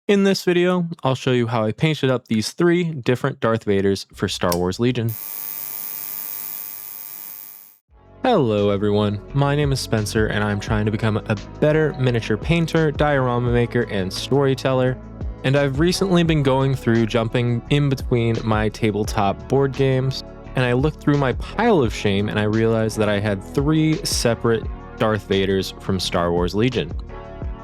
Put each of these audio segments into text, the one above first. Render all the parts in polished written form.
In this video, I'll show you how I painted up these 3 different Darth Vaders for Star Wars Legion. Hello everyone, my name is Spencer and I'm trying to become a better miniature painter, diorama maker, and storyteller. And I've recently been going through jumping in between my tabletop board games, and I looked through my pile of shame and I realized that I had 3 separate Darth Vaders from Star Wars Legion.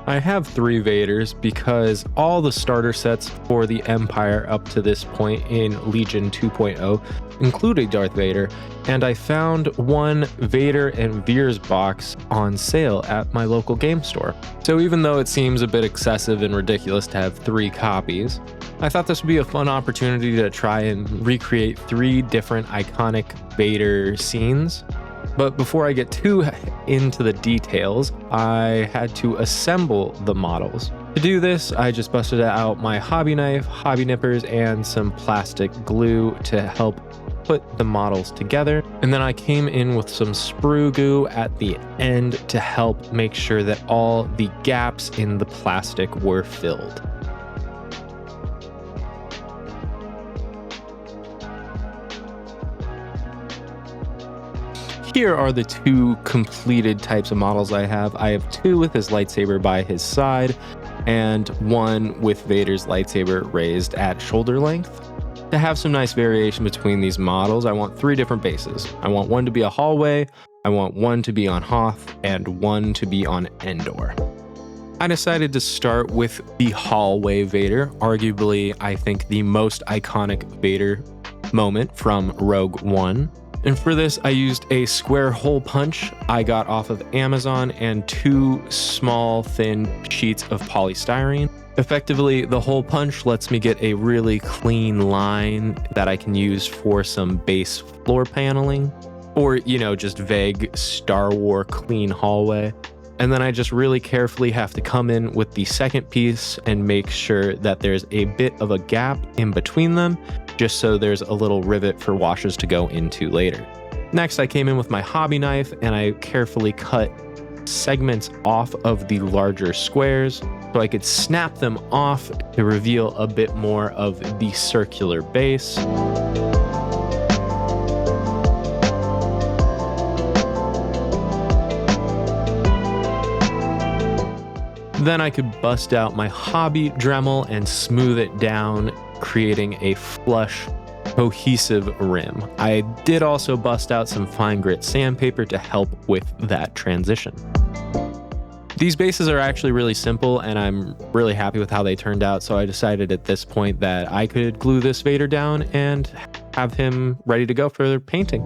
I have 3 Vaders because all the starter sets for the Empire up to this point in Legion 2.0 included Darth Vader, and I found one Vader and Veers box on sale at my local game store. So even though it seems a bit excessive and ridiculous to have 3 copies, I thought this would be a fun opportunity to try and recreate 3 different iconic Vader scenes. But before I get too into the details, I had to assemble the models. To do this, I just busted out my hobby knife, hobby nippers, and some plastic glue to help put the models together. And then I came in with some sprue goo at the end to help make sure that all the gaps in the plastic were filled. Here are the 2 completed types of models I have. I have 2 with his lightsaber by his side, and 1 with Vader's lightsaber raised at shoulder length. To have some nice variation between these models, I want 3 different bases. I want one to be a hallway, I want one to be on Hoth, and one to be on Endor. I decided to start with the hallway Vader, arguably I think the most iconic Vader moment from Rogue One. And for this, I used a square hole punch I got off of Amazon and 2 small, thin sheets of polystyrene. Effectively, the hole punch lets me get a really clean line that I can use for some base floor paneling, or, just vague Star Wars clean hallway. And then I just really carefully have to come in with the second piece and make sure that there's a bit of a gap in between them, just so there's a little rivet for washes to go into later. Next, I came in with my hobby knife and I carefully cut segments off of the larger squares so I could snap them off to reveal a bit more of the circular base. Then I could bust out my hobby Dremel and smooth it down, creating a flush, cohesive rim. I did also bust out some fine grit sandpaper to help with that transition. These bases are actually really simple and I'm really happy with how they turned out, so I decided at this point that I could glue this Vader down and have him ready to go for their painting.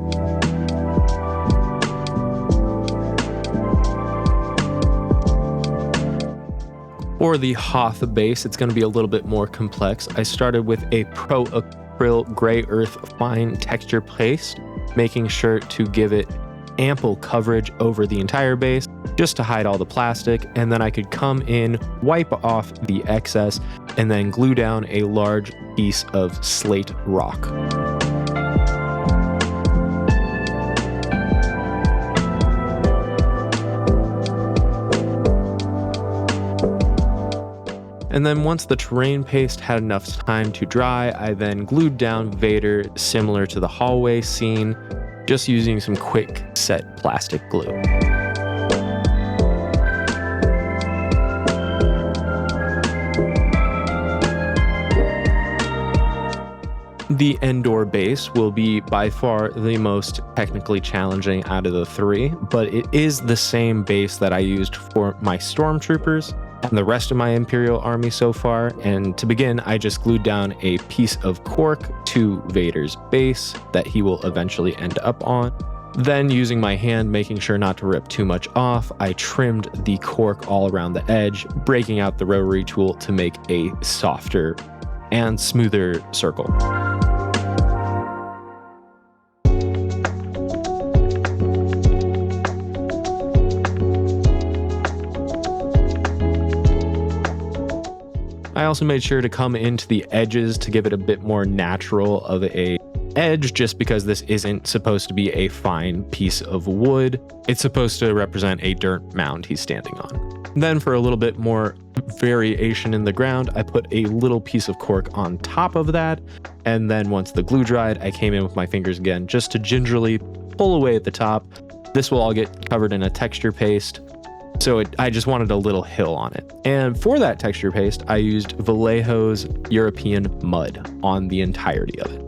For the Hoth base, it's going to be a little bit more complex. I started with a Pro Acryl Gray Earth fine texture paste, making sure to give it ample coverage over the entire base, just to hide all the plastic, and then I could come in, wipe off the excess, and then glue down a large piece of slate rock. And then once the terrain paste had enough time to dry, I then glued down Vader similar to the hallway scene, just using some quick set plastic glue. The Endor base will be by far the most technically challenging out of the 3, but it is the same base that I used for my stormtroopers and the rest of my Imperial army so far. And to begin, I just glued down a piece of cork to Vader's base that he will eventually end up on. Then, using my hand, making sure not to rip too much off, I trimmed the cork all around the edge, breaking out the rotary tool to make a softer and smoother circle. I also made sure to come into the edges to give it a bit more natural of a edge just because this isn't supposed to be a fine piece of wood. It's supposed to represent a dirt mound he's standing on. Then for a little bit more variation in the ground, I put a little piece of cork on top of that. And then once the glue dried, I came in with my fingers again just to gingerly pull away at the top. This will all get covered in a texture paste. So I just wanted a little hill on it. And for that texture paste, I used Vallejo's European Mud on the entirety of it.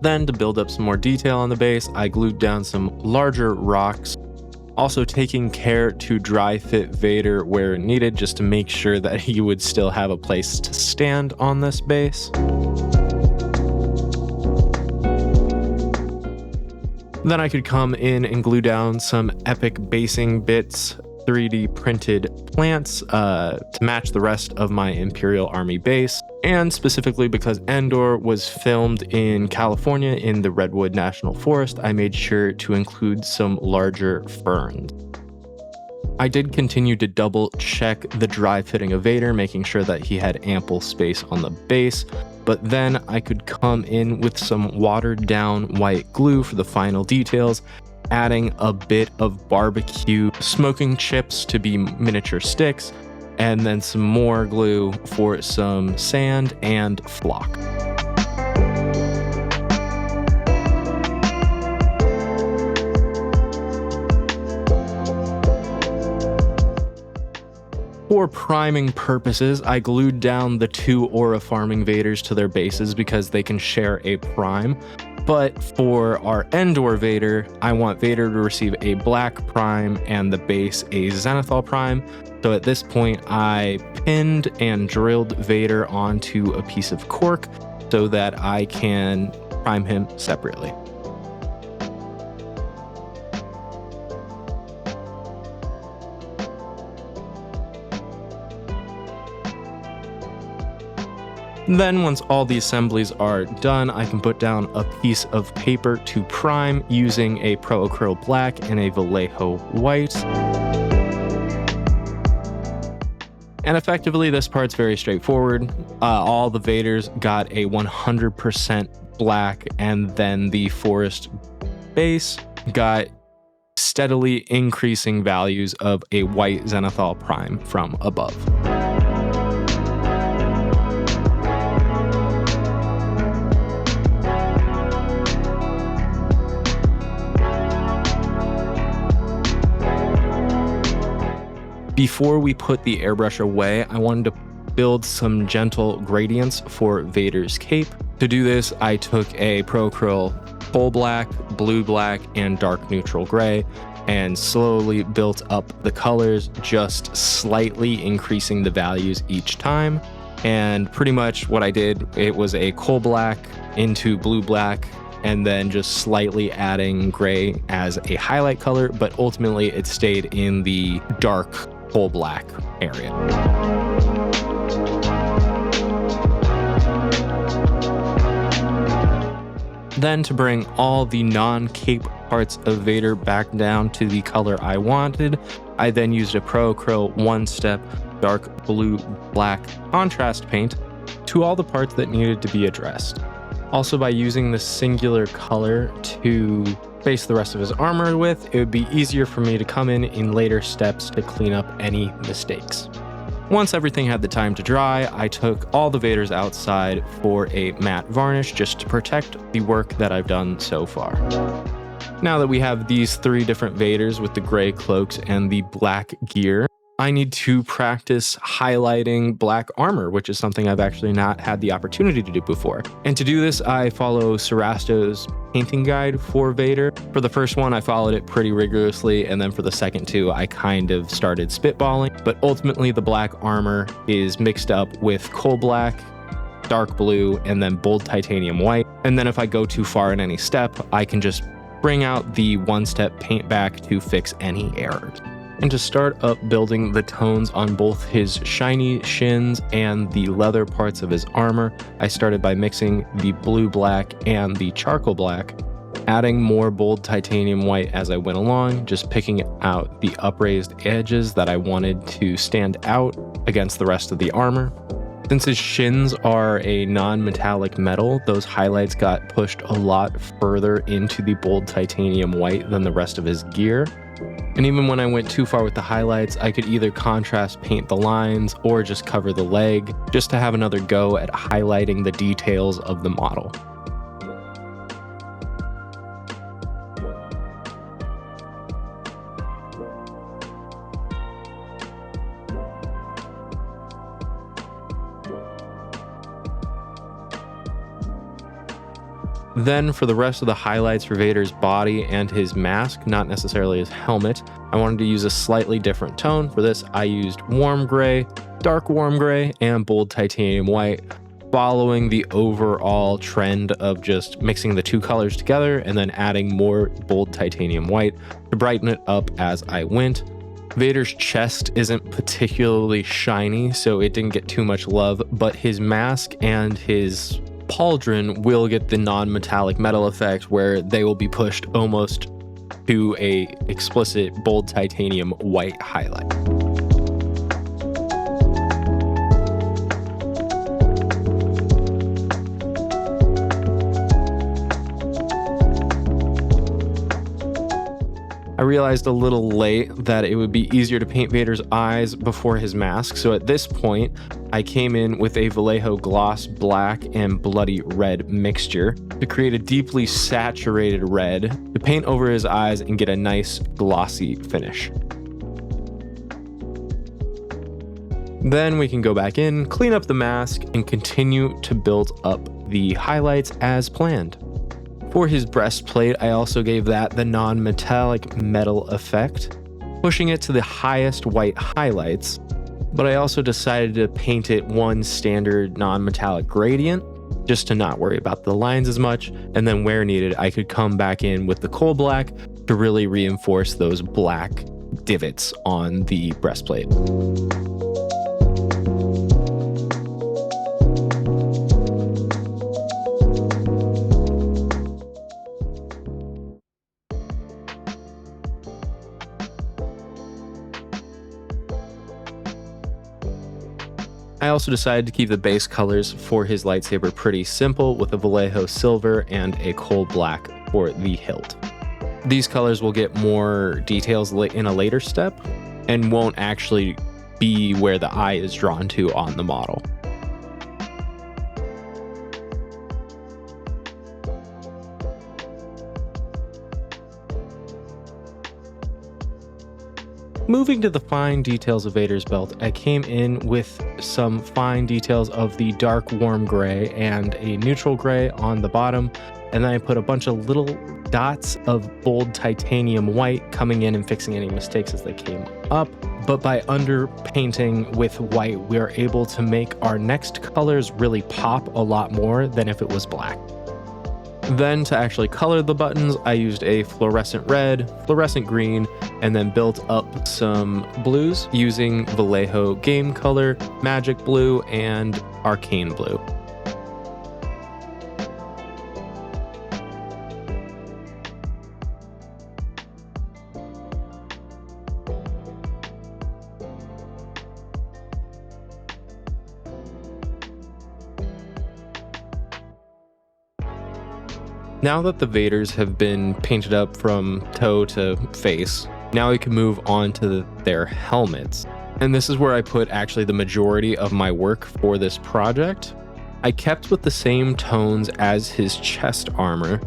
Then to build up some more detail on the base, I glued down some larger rocks, also taking care to dry fit Vader where needed just to make sure that he would still have a place to stand on this base. Then I could come in and glue down some epic basing bits, 3D printed plants to match the rest of my Imperial Army base. And specifically because Endor was filmed in California in the Redwood National Forest, I made sure to include some larger ferns. I did continue to double check the dry fitting of Vader, making sure that he had ample space on the base, but then I could come in with some watered down white glue for the final details, adding a bit of barbecue smoking chips to be miniature sticks, and then some more glue for some sand and flock. For priming purposes, I glued down the two aura farming Vaders to their bases because they can share a prime. But for our Endor Vader, I want Vader to receive a black prime and the base a Zenithal prime. So at this point, I pinned and drilled Vader onto a piece of cork so that I can prime him separately. Then once all the assemblies are done, I can put down a piece of paper to prime using a Pro Acryl Black and a Vallejo White. And effectively, this part's very straightforward. All the Vaders got a 100% black, and then the forest base got steadily increasing values of a white Zenithal prime from above. Before we put the airbrush away, I wanted to build some gentle gradients for Vader's cape. To do this, I took a Pro Acryl Coal Black, Blue Black, and Dark Neutral Gray, and slowly built up the colors, just slightly increasing the values each time. And pretty much what I did, it was a Coal Black into Blue Black, and then just slightly adding gray as a highlight color, but ultimately it stayed in the dark Coal Black area. Then to bring all the non-cape parts of Vader back down to the color I wanted, I then used a Pro Acryl one-step dark blue black contrast paint to all the parts that needed to be addressed. Also, by using this singular color to base the rest of his armor with, it would be easier for me to come in later steps to clean up any mistakes. Once everything had the time to dry, I took all the Vaders outside for a matte varnish just to protect the work that I've done so far. Now that we have these three different Vaders with the gray cloaks and the black gear, I need to practice highlighting black armor, which is something I've actually not had the opportunity to do before. And to do this, I follow Serasto's painting guide for Vader. For the first one, I followed it pretty rigorously, and then for the second two, I kind of started spitballing. But ultimately, the black armor is mixed up with coal black, dark blue, and then bold titanium white. And then if I go too far in any step, I can just bring out the one-step paint back to fix any errors. And to start up building the tones on both his shiny shins and the leather parts of his armor, I started by mixing the blue black and the charcoal black, adding more bold titanium white as I went along, just picking out the upraised edges that I wanted to stand out against the rest of the armor. Since his shins are a non-metallic metal, those highlights got pushed a lot further into the bold titanium white than the rest of his gear. And even when I went too far with the highlights, I could either contrast paint the lines or just cover the leg, just to have another go at highlighting the details of the model. Then for the rest of the highlights for Vader's body and his mask, not necessarily his helmet, I wanted to use a slightly different tone. For this, I used warm gray, dark warm gray, and bold titanium white, following the overall trend of just mixing the two colors together and then adding more bold titanium white to brighten it up as I went. Vader's chest isn't particularly shiny, so it didn't get too much love, but his mask and his pauldron will get the non-metallic metal effect where they will be pushed almost to a explicit bold titanium white highlight. I realized a little late that it would be easier to paint Vader's eyes before his mask, so at this point, I came in with a Vallejo Gloss Black and Bloody Red mixture to create a deeply saturated red to paint over his eyes and get a nice glossy finish. Then we can go back in, clean up the mask, and continue to build up the highlights as planned. For his breastplate, I also gave that the non-metallic metal effect, pushing it to the highest white highlights, but I also decided to paint it one standard non-metallic gradient, just to not worry about the lines as much, and then where needed, I could come back in with the coal black to really reinforce those black divots on the breastplate. I also decided to keep the base colors for his lightsaber pretty simple with a Vallejo silver and a coal black for the hilt. These colors will get more details in a later step and won't actually be where the eye is drawn to on the model. Moving to the fine details of Vader's belt, I came in with some fine details of the dark warm gray and a neutral gray on the bottom, and then I put a bunch of little dots of bold titanium white coming in and fixing any mistakes as they came up. But by underpainting with white, we are able to make our next colors really pop a lot more than if it was black. Then to actually color the buttons, I used a fluorescent red, fluorescent green, and then built up some blues using Vallejo Game Color, Magic Blue, and Arcane Blue. Now that the Vaders have been painted up from toe to face, now we can move on to their helmets. And this is where I put actually the majority of my work for this project. I kept with the same tones as his chest armor,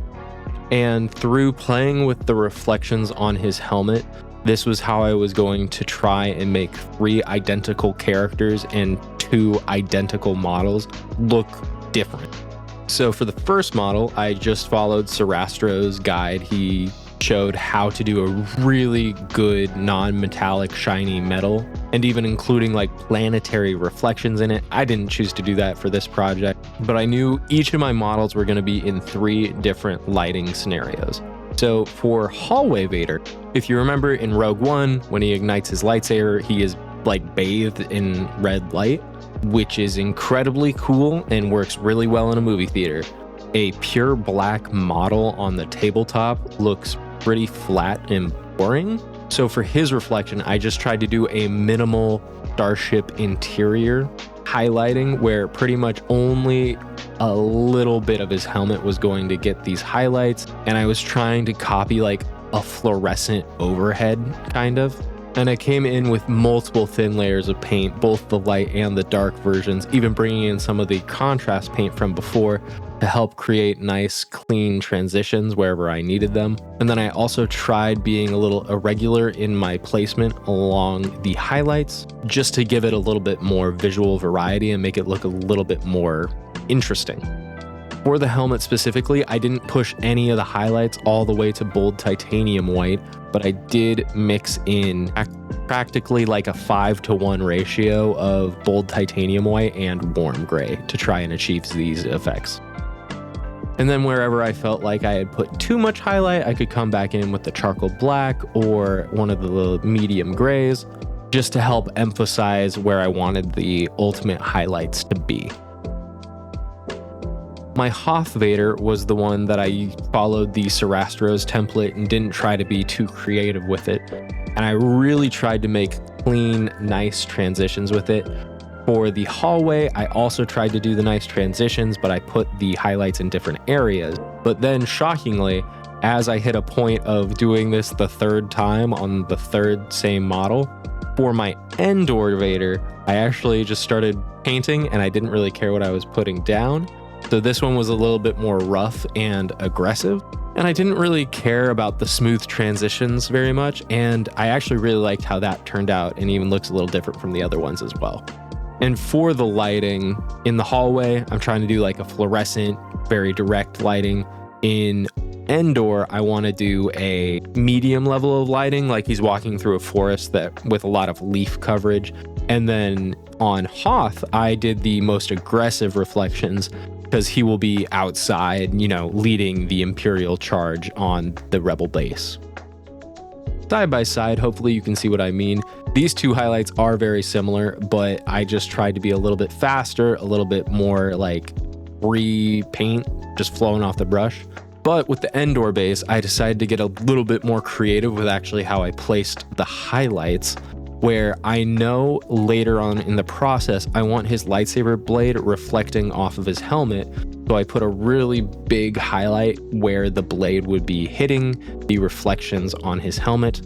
and through playing with the reflections on his helmet, this was how I was going to try and make 3 identical characters and 2 identical models look different. So for the first model, I just followed Sarastro's guide. He showed how to do a really good non-metallic shiny metal, and even including like planetary reflections in it. I didn't choose to do that for this project, but I knew each of my models were going to be in 3 different lighting scenarios. So for Hallway Vader, if you remember in Rogue One, when he ignites his lightsaber, he is like bathed in red light, which is incredibly cool and works really well in a movie theater. A pure black model on the tabletop looks pretty flat and boring. So for his reflection, I just tried to do a minimal starship interior highlighting where pretty much only a little bit of his helmet was going to get these highlights. And I was trying to copy like a fluorescent overhead kind of. And I came in with multiple thin layers of paint, both the light and the dark versions, even bringing in some of the contrast paint from before to help create nice, clean transitions wherever I needed them. And then I also tried being a little irregular in my placement along the highlights, just to give it a little bit more visual variety and make it look a little bit more interesting. For the helmet specifically, I didn't push any of the highlights all the way to bold titanium white, but I did mix in practically like a 5-to-1 ratio of bold titanium white and warm gray to try and achieve these effects. And then wherever I felt like I had put too much highlight, I could come back in with the charcoal black or one of the medium grays just to help emphasize where I wanted the ultimate highlights to be. My Hoth Vader was the one that I followed the Sarastro's template and didn't try to be too creative with it. And I really tried to make clean, nice transitions with it. For the hallway, I also tried to do the nice transitions, but I put the highlights in different areas. But then shockingly, as I hit a point of doing this the third time on the third same model, for my Endor Vader, I actually just started painting and I didn't really care what I was putting down. So this one was a little bit more rough and aggressive, and I didn't really care about the smooth transitions very much, and I actually really liked how that turned out and even looks a little different from the other ones as well. And for the lighting in the hallway, I'm trying to do like a fluorescent, very direct lighting. In Endor, I want to do a medium level of lighting, like he's walking through a forest that with a lot of leaf coverage. And then on Hoth, I did the most aggressive reflections because he will be outside, leading the Imperial charge on the Rebel base. Side by side, hopefully you can see what I mean. These two highlights are very similar, but I just tried to be a little bit faster, a little bit more like free paint, just flowing off the brush. But with the Endor base, I decided to get a little bit more creative with actually how I placed the highlights, where I know later on in the process, I want his lightsaber blade reflecting off of his helmet. So I put a really big highlight where the blade would be hitting the reflections on his helmet.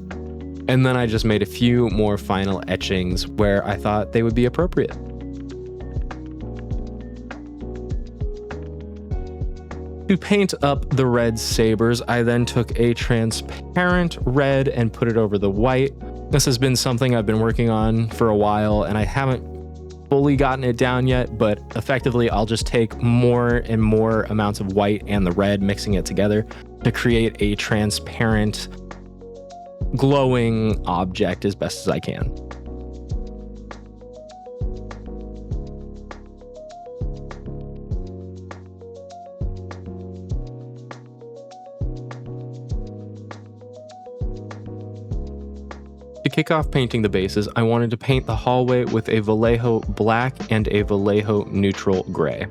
And then I just made a few more final etchings where I thought they would be appropriate. To paint up the red sabers, I then took a transparent red and put it over the white. This has been something I've been working on for a while and I haven't fully gotten it down yet, but effectively I'll just take more and more amounts of white and the red, mixing it together to create a transparent, glowing object as best as I can. To kick off painting the bases, I wanted to paint the hallway with a Vallejo black and a Vallejo neutral gray.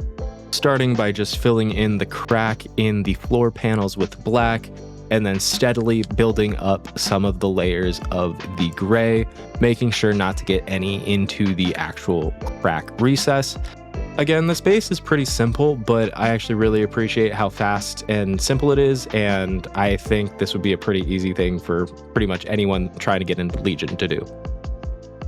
Starting by just filling in the crack in the floor panels with black, and then steadily building up some of the layers of the gray, making sure not to get any into the actual crack recess. Again, this base is pretty simple, but I actually really appreciate how fast and simple it is, and I think this would be a pretty easy thing for pretty much anyone trying to get into Legion to do.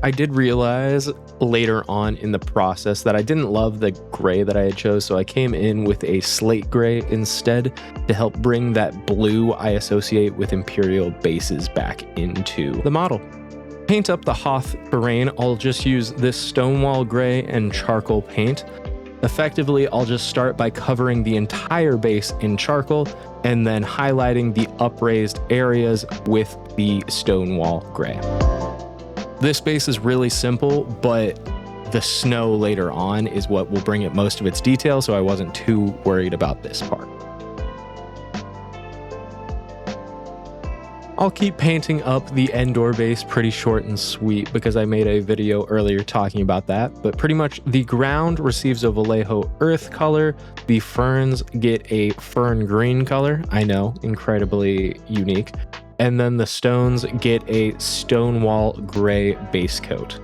I did realize later on in the process that I didn't love the gray that I had chose, so I came in with a slate gray instead to help bring that blue I associate with Imperial bases back into the model. Paint up the Hoth terrain, I'll just use this Stonewall gray and charcoal paint. Effectively, I'll just start by covering the entire base in charcoal and then highlighting the upraised areas with the Stonewall gray. This base is really simple, but the snow later on is what will bring it most of its detail, so I wasn't too worried about this part. I'll keep painting up the Endor base pretty short and sweet because I made a video earlier talking about that, but pretty much the ground receives a Vallejo Earth color, the ferns get a fern green color, I know, incredibly unique, and then the stones get a stonewall gray base coat.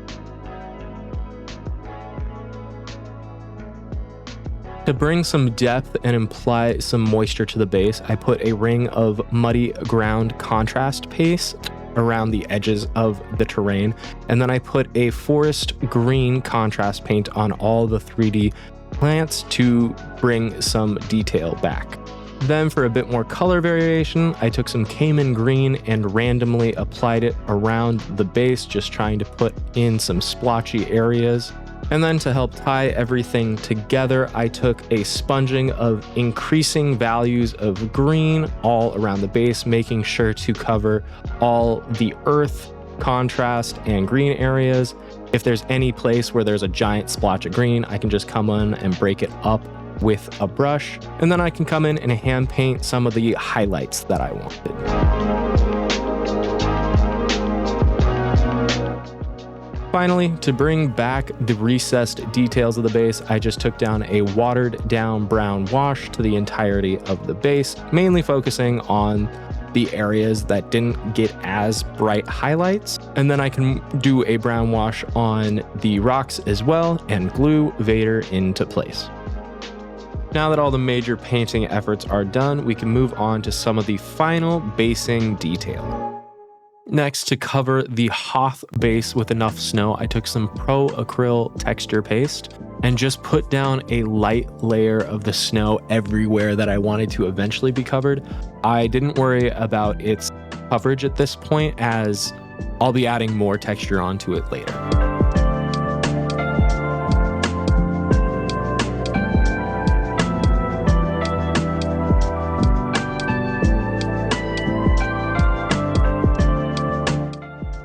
To bring some depth and imply some moisture to the base, I put a ring of muddy ground contrast paste around the edges of the terrain, and then I put a forest green contrast paint on all the 3D plants to bring some detail back. Then for a bit more color variation, I took some Cayman green and randomly applied it around the base, just trying to put in some splotchy areas. And then to help tie everything together, I took a sponging of increasing values of green all around the base, making sure to cover all the earth, contrast, and green areas. If there's any place where there's a giant splotch of green, I can just come in and break it up with a brush. And then I can come in and hand paint some of the highlights that I wanted. Finally, to bring back the recessed details of the base, I just took down a watered down brown wash to the entirety of the base, mainly focusing on the areas that didn't get as bright highlights. And then I can do a brown wash on the rocks as well and glue Vader into place. Now that all the major painting efforts are done, we can move on to some of the final basing detail. Next, to cover the Hoth base with enough snow, I took some Pro Acryl texture paste and just put down a light layer of the snow everywhere that I wanted to eventually be covered. I didn't worry about its coverage at this point, as I'll be adding more texture onto it later.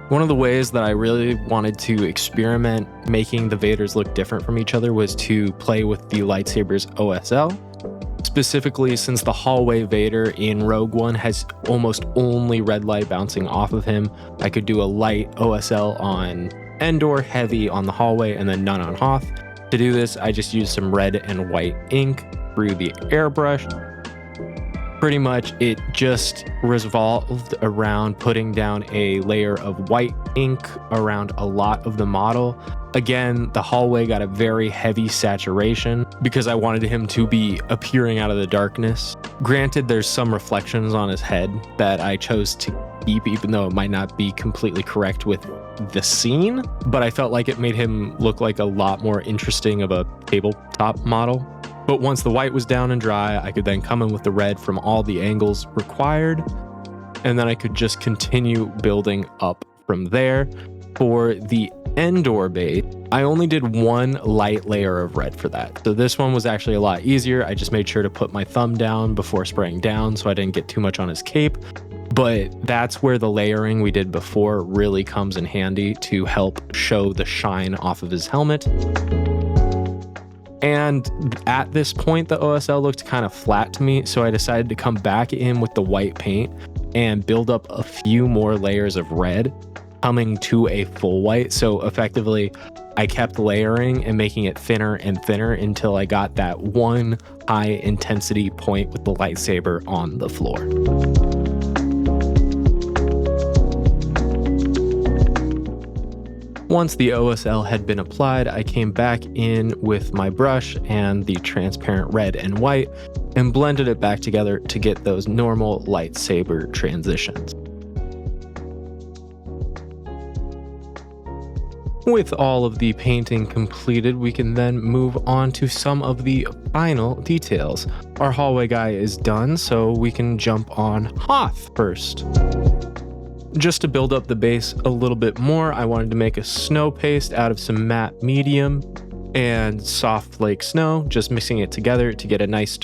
One of the ways that I really wanted to experiment making the Vaders look different from each other was to play with the Lightsaber's OSL. Specifically, since the hallway Vader in Rogue One has almost only red light bouncing off of him, I could do a light OSL on Endor, heavy on the hallway, and then none on Hoth. To do this, I just used some red and white ink through the airbrush. Pretty much it just revolved around putting down a layer of white ink around a lot of the model. Again, the hallway got a very heavy saturation because I wanted him to be appearing out of the darkness. Granted, there's some reflections on his head that I chose to keep, even though it might not be completely correct with the scene, but I felt like it made him look like a lot more interesting of a tabletop model. But once the white was down and dry, I could then come in with the red from all the angles required, and then I could just continue building up from there. For the Endor base, I only did one light layer of red for that. So this one was actually a lot easier. I just made sure to put my thumb down before spraying down so I didn't get too much on his cape. But that's where the layering we did before really comes in handy to help show the shine off of his helmet. And at this point, the OSL looked kind of flat to me, so I decided to come back in with the white paint and build up a few more layers of red, coming to a full white. So effectively, I kept layering and making it thinner and thinner until I got that one high intensity point with the lightsaber on the floor. Once the OSL had been applied, I came back in with my brush and the transparent red and white and blended it back together to get those normal lightsaber transitions. With all of the painting completed, we can then move on to some of the final details. Our hallway guy is done, so we can jump on Hoth first. Just to build up the base a little bit more, I wanted to make a snow paste out of some matte medium and soft flake snow, just mixing it together to get a nice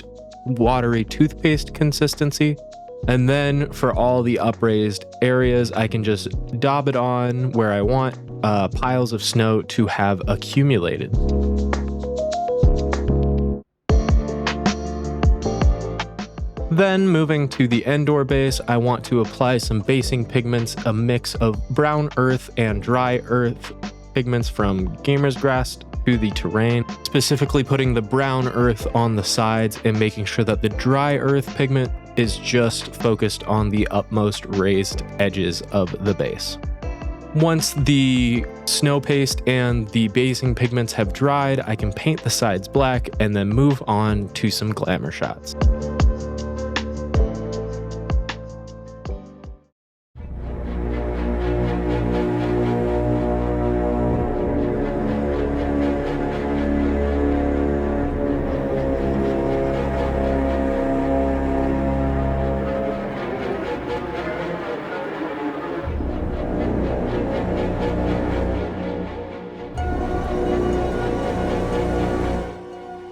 watery toothpaste consistency. And then for all the upraised areas, I can just daub it on where I want piles of snow to have accumulated. Then moving to the Endor base, I want to apply some basing pigments, a mix of brown earth and dry earth pigments from Gamer's Grass to the terrain, specifically putting the brown earth on the sides and making sure that the dry earth pigment is just focused on the upmost raised edges of the base. Once the snow paste and the basing pigments have dried, I can paint the sides black and then move on to some glamour shots.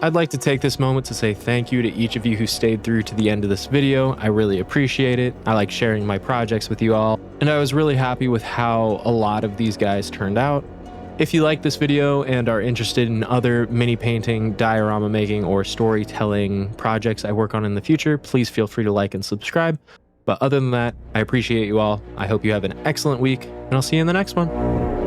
I'd like to take this moment to say thank you to each of you who stayed through to the end of this video. I really appreciate it. I like sharing my projects with you all, and I was really happy with how a lot of these guys turned out. If you like this video and are interested in other mini painting, diorama making, or storytelling projects I work on in the future, please feel free to like and subscribe. But other than that, I appreciate you all. I hope you have an excellent week, and I'll see you in the next one.